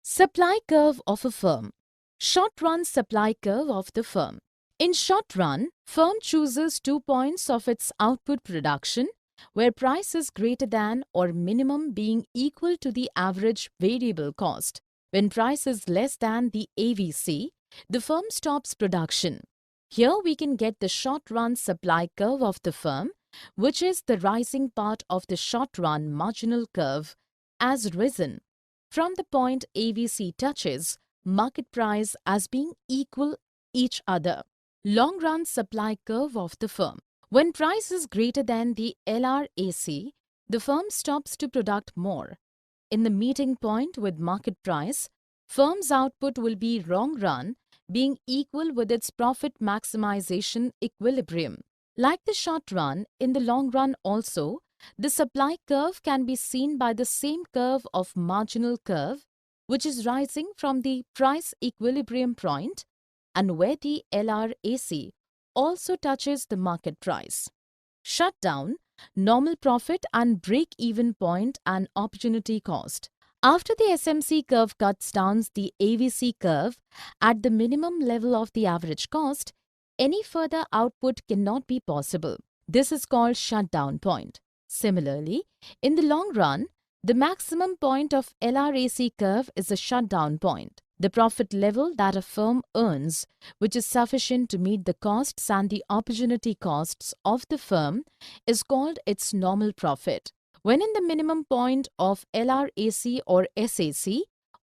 Supply curve of a firm. Short-run supply curve of the firm. In short run, firm chooses 2 points of its output production where price is greater than or minimum being equal to the average variable cost. When price is less than the AVC, the firm stops production. Here we can get the short-run supply curve of the firm, which is the rising part of the short-run marginal curve, as risen from the point AVC touches market price as being equal each other. Long-run supply curve of the firm. When price is greater than the LRAC, the firm stops to product more. In the meeting point with market price, firm's output will be long run, being equal with its profit maximization equilibrium. Like the short run, in the long run also, the supply curve can be seen by the same curve of marginal curve, which is rising from the price equilibrium point and where the LRAC also touches the market price. Shutdown, normal profit and break-even point and opportunity cost. After the SMC curve cuts down the AVC curve at the minimum level of the average cost, any further output cannot be possible. This is called shutdown point. Similarly, in the long run, the maximum point of LRAC curve is a shutdown point, the profit level that a firm earns, which is sufficient to meet the costs and the opportunity costs of the firm, is called its normal profit. When in the minimum point of LRAC or SAC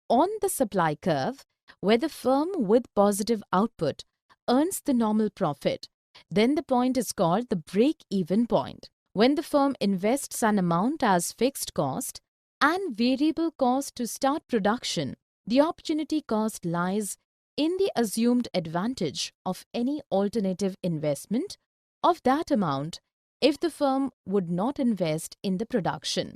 on the supply curve, where the firm with positive output earns the normal profit, then the point is called the break-even point. When the firm invests an amount as fixed cost and variable cost to start production, the opportunity cost lies in the assumed advantage of any alternative investment of that amount if the firm would not invest in the production.